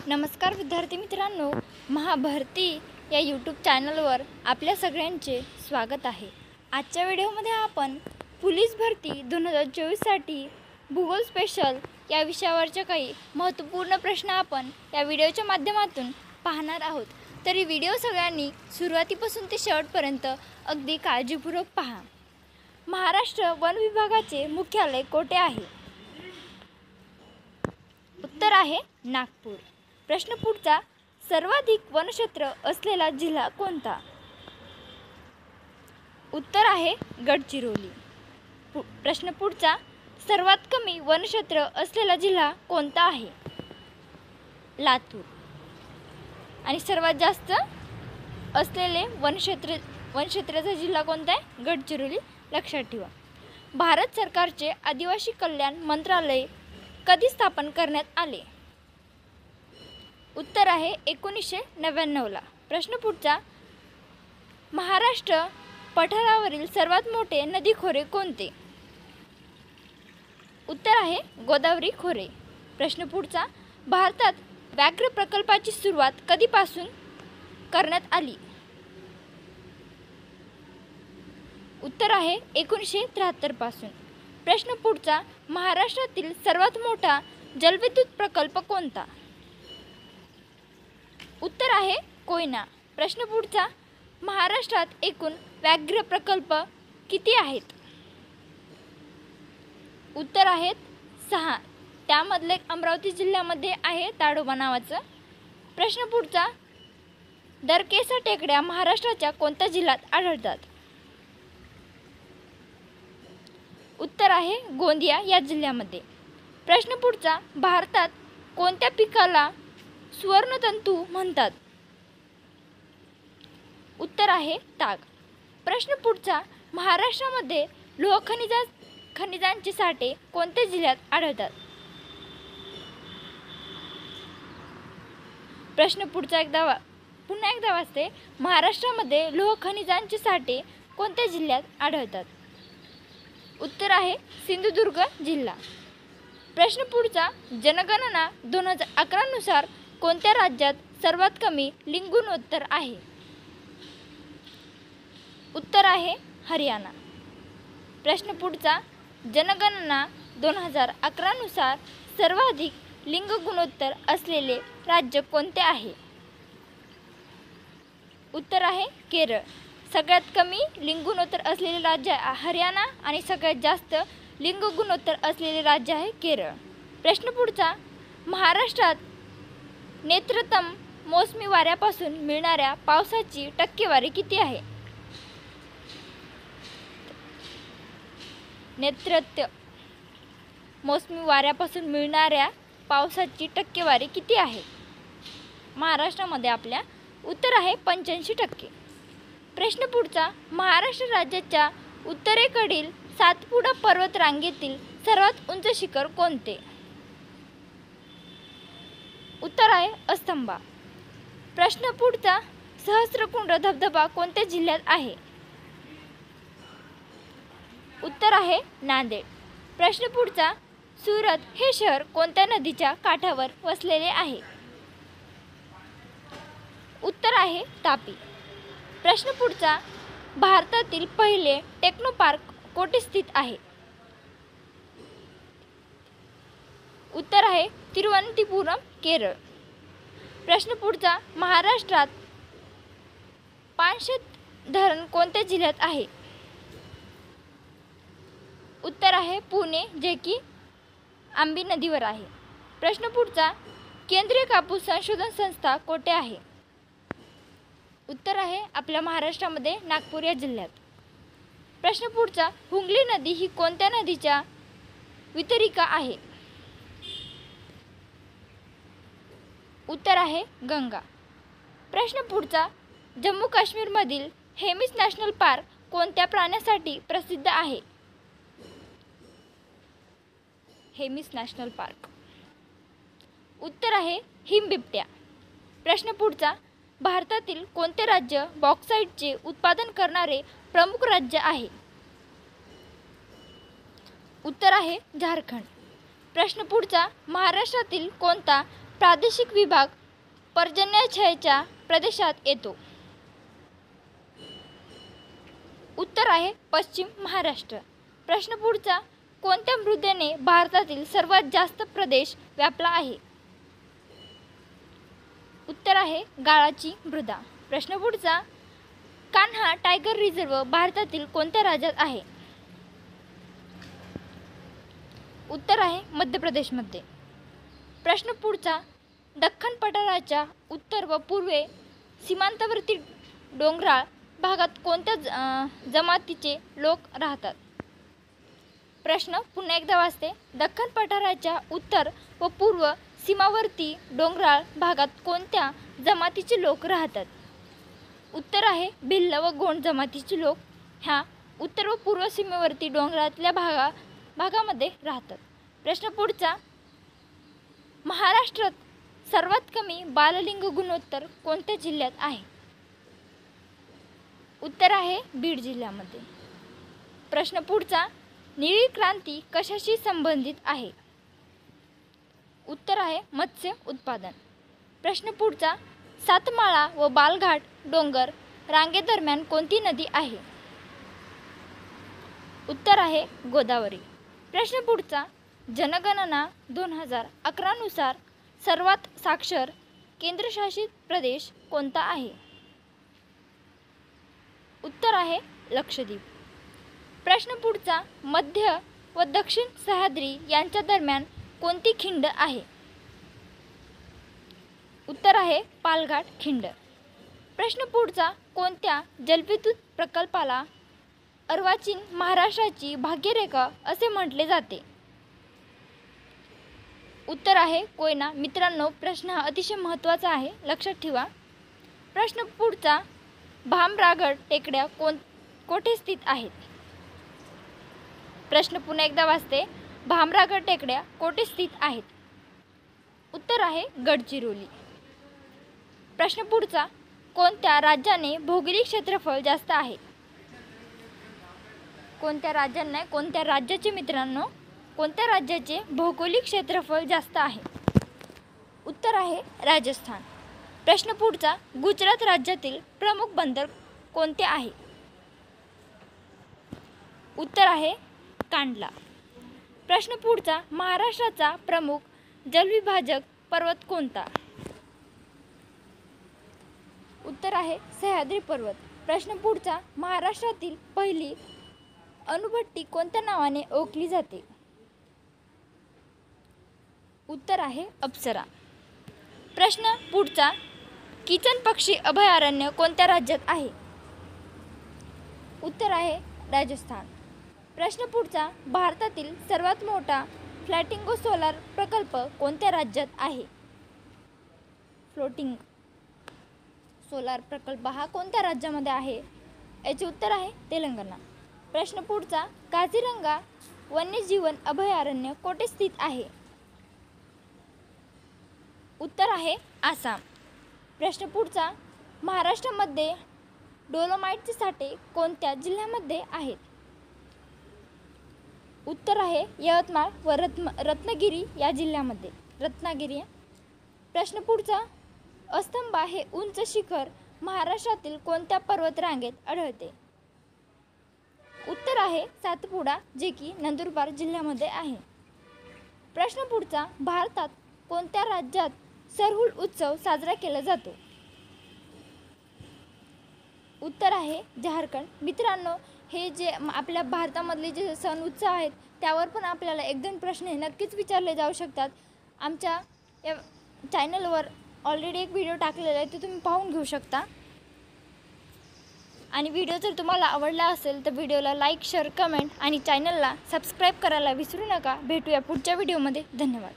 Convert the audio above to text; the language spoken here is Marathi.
नमस्कार विद्यार्थी मित्रांनो, महाभरती या यूट्यूब चॅनलवर आपल्या सगळ्यांचे स्वागत आहे। आजच्या व्हिडिओमध्ये आपण पोलीस भरती 2024साठी भूगोल स्पेशल या विषयावरचे काही महत्त्वपूर्ण प्रश्न आपण या व्हिडिओच्या माध्यमातून पाहणार आहोत। तरी व्हिडिओ सगळ्यांनी सुरुवातीपासून ते शेवटपर्यंत अगदी काळजीपूर्वक पहा। महाराष्ट्र वन विभागाचे मुख्यालय कोठे आहे? उत्तर आहे नागपूर। प्रश्न पुढचा, सर्वाधिक वनक्षेत्र असलेला जिल्हा कोणता? उत्तर आहे गडचिरोली। प्रश्न पुढचा, सर्वात कमी वनक्षेत्र असलेला जिल्हा कोणता आहे? लातूर। आणि सर्वात जास्त असलेले वनक्षेत्राचा जिल्हा कोणता आहे? गडचिरोली। लक्षात ठेवा। भारत सरकारचे आदिवासी कल्याण मंत्रालय कधी स्थापन करण्यात आले? उत्तर आहे 1999ला। प्रश्न पुढचा, महाराष्ट्र पठारावरील सर्वात मोठे नदी खोरे कोणते? उत्तर आहे गोदावरी खोरे। प्रश्न पुढचा, भारतात व्याघ्र प्रकल्पाची सुरुवात कधीपासून करण्यात आली? उत्तर आहे 1973 पासून। प्रश्न पुढचा, महाराष्ट्रातील सर्वात मोठा जलविद्युत प्रकल्प कोणता? उत्तर आहे कोयना। प्रश्न पुढचा, महाराष्ट्रात एकूण व्याघ्र प्रकल्प किती आहेत? उत्तर आहेत 6। त्यामधले अमरावती जिल्ह्यामध्ये आहे ताडोबा नावाचं। प्रश्न पुढचा, दरकेसा टेकड्या महाराष्ट्राच्या कोणत्या जिल्ह्यात आढळतात? उत्तर आहे गोंदिया या जिल्ह्यामध्ये। प्रश्न पुढचा, भारतात कोणत्या पिकाला सुवर्णतंतू म्हणतात? उत्तर आहे ताग। प्रश्न पुढचा, महाराष्ट्रामध्ये लोह खनिजांचे साठे कोणत्या जिल्ह्यात आढळतात? प्रश्न पुढचा पुन्हा एकदा वाचते, महाराष्ट्रामध्ये लोह खनिजांचे साठे कोणत्या जिल्ह्यात आढळतात? उत्तर आहे सिंधुदुर्ग जिल्हा। प्रश्न पुढचा, जनगणना 2011 नुसार कोणत्या राज्यात सर्वात कमी लिंग गुणोत्तर आहे? उत्तर आहे हरियाणा। प्रश्न पुढचा, जनगणना 2011 नुसार सर्वाधिक लिंग गुणोत्तर असलेले राज्य कोणते आहे? उत्तर आहे केरळ। सगळ्यात कमी लिंग गुणोत्तर असलेले राज्य हरियाणा आणि सगळ्यात जास्त लिंग गुणोत्तर असलेले राज्य आहे केरळ। प्रश्न पुढचा, महाराष्ट्रात नेत्रतम मोसमी वाऱ्यापासून मिळणाऱ्या पावसाची टक्केवारी किती आहे? मोसमी वाऱ्यापासून मिळणाऱ्या पावसाची टक्केवारी किती आहे महाराष्ट्रामध्ये आपल्या? उत्तर आहे 85%। प्रश्न पुढचा, महाराष्ट्र राज्याच्या उत्तरेकडील सातपुडा पर्वत रांगेतील सर्वात उंच शिखर कोणते? उत्तर आहे अस्तंबा। प्रश्न पुढचा, सहस्रकुंड धबधबा कोणत्या जिल्ह्यात आहे? उत्तर आहे नांदेड। प्रश्न पुढचा, सुरत हे शहर कोणत्या नदीच्या काठावर वसलेले आहे? उत्तर आहे तापी। प्रश्न पुढचा, भारतातील पहिले टेक्नो पार्क कोठे स्थित आहे? उत्तर आहे तिरुवनंतपुरम केरळ। प्रश्न पुढचा, महाराष्ट्रात पानशेत धरण कोणत्या जिल्ह्यात आहे? उत्तर आहे पुणे, जे की आंबी नदीवर आहे। प्रश्न पुढचा, केंद्रीय कापूस संशोधन संस्था कोठे आहे? उत्तर आहे आपल्या महाराष्ट्रामध्ये नागपूर या जिल्ह्यात। प्रश्न पुढचा, हुंगली नदी ही कोणत्या नदीच्या वितरिका आहे? उत्तर आहे गंगा। प्रश्न पुढचा, जम्मू काश्मीरमधील हेमिस नॅशनल पार्क कोणत्या प्राण्यासाठी प्रसिद्ध आहे? Hemis national park. उत्तर आहे हिमबिबट्या। प्रश्न पुढचा, भारतातील कोणते राज्य बॉक्साईटचे उत्पादन करणारे प्रमुख राज्य आहे? उत्तर आहे झारखंड। प्रश्न पुढचा, महाराष्ट्रातील कोणता प्रादेशिक विभाग पर्जन्यछायेच्या प्रदेशात येतो? उत्तर आहे पश्चिम महाराष्ट्र. प्रश्न पुढचा, कोणत्या मृदेने भारतातील सर्वात जास्त प्रदेश व्यापला आहे? उत्तर आहे गाळाची मृदा. प्रश्न पुढचा, कान्हा टायगर रिझर्व भारतातील कोणत्या राज्यात आहे? उत्तर आहे मध्य प्रदेशमध्ये. प्रश्न पुढचा, दख्खन पठाराच्या उत्तर व पूर्वे सीमांतावर्ती डोंगराळ भागात कोणत्या जमातीचे लोक राहतात? प्रश्न पुन्हा एकदा वाचते. दख्खन पठाराच्या उत्तर व पूर्व सीमावर्ती डोंगराळ भागात कोणत्या जमातीचे लोक राहतात? उत्तर आहे भिल्ल व गोंड जमातीचे लोक ह्या उत्तर व पूर्व सीमेवरती डोंगरातल्या भागामध्ये राहतात. प्रश्न पुढचा, महाराष्ट्रात सर्वात कमी बाललिंग गुणोत्तर कोणत्या जिल्ह्यात आहे? उत्तर आहे बीड जिल्ह्यामध्ये. प्रश्न पुढचा, निळी क्रांती कशाशी संबंधित आहे? उत्तर आहे मत्स्य उत्पादन. प्रश्न पुढचा, सातमाळा व बालघाट डोंगर रांगेदरम्यान कोणती नदी आहे? उत्तर आहे गोदावरी. प्रश्न पुढचा, जनगणना 2011 नुसार सर्वात साक्षर केंद्रशासित प्रदेश कोणता आहे? उत्तर आहे लक्षद्वीप. प्रश्न पुढचा, मध्य व दक्षिण सह्याद्री यांच्या दरम्यान कोणती खिंड आहे? उत्तर आहे पालघाट खिंड. प्रश्न पुढचा, कोणत्या जलविद्युत प्रकल्पाला अर्वाचीन महाराष्ट्राची भाग्यरेखा असे म्हटले जाते? उत्तर आहे कोयना. मित्रांनो, प्रश्न हा अतिशय महत्त्वाचा आहे, लक्षात ठेवा. प्रश्न पुढचा, भामरागड टेकड्या कोठे स्थित आहेत? प्रश्न पुन्हा एकदा वाचते. भामरागड टेकड्या कोठे स्थित आहेत? उत्तर आहे गडचिरोली. प्रश्न पुढचा, कोणत्या राज्याने भौगोलिक क्षेत्रफळ जास्त आहे? कोणत्या राज्याचे मित्रांनो, कोणत्या राज्याचे भौगोलिक क्षेत्रफळ जास्त आहे? उत्तर आहे राजस्थान. प्रश्न पुढचा, गुजरात राज्यातील प्रमुख बंदर कोणते आहे? उत्तर आहे कांडला. प्रश्न पुढचा, महाराष्ट्राचा प्रमुख जलविभाजक पर्वत कोणता? उत्तर आहे सह्याद्री पर्वत. प्रश्न पुढचा, महाराष्ट्रातील पहिली अणुभट्टी कोणत्या नावाने ओळखली जाते? उत्तर आहे अप्सरा. प्रश्न पुढचा, किचन पक्षी अभयारण्य कोणत्या राज्यात आहे? उत्तर आहे राजस्थान. प्रश्न पुढचा, भारतातील सर्वात मोठा फ्लॅटिंगो सोलार प्रकल्प कोणत्या राज्यात आहे? फ्लोटिंग सोलार प्रकल्प हा कोणत्या राज्यामध्ये आहे? याचे उत्तर आहे तेलंगणा. प्रश्न पुढचा, काझीरंगा वन्यजीवन अभयारण्य कोठे स्थित आहे? उत्तर आहे आसाम. प्रश्न पुढचा, महाराष्ट्रामध्ये डोलोमाइटचे साठे कोणत्या जिल्ह्यामध्ये आहेत? उत्तर आहे यवतमाळ व रत्नागिरी या जिल्ह्यामध्ये. रत्नागिरी. प्रश्न पुढचा, अस्तंबा हे उंच शिखर महाराष्ट्रातील कोणत्या पर्वतरांगेत आढळते? उत्तर आहे सातपुडा, जे की नंदुरबार जिल्ह्यामध्ये आहे. प्रश्न पुढचा, भारतात कोणत्या राज्यात सरहुल उत्सव साजरा केला जातो? उत्तर आहे झारखंड. मित्रांनो, हे जे आपल्या भारतामधले जे सण उत्सव आहेत त्यावर पण आपल्याला 1-2 प्रश्न हे नक्कीच विचारले जाऊ शकतात. आमच्या या चॅनलवर ऑलरेडी एक व्हिडिओ टाकलेला आहे, तो तुम्ही पाहून घेऊ शकता. आणि व्हिडिओ जर तुम्हाला आवडला असेल तर व्हिडिओला लाईक, शेअर, कमेंट आणि चॅनलला सबस्क्राईब करायला विसरू नका. भेटूया पुढच्या व्हिडिओमध्ये. धन्यवाद.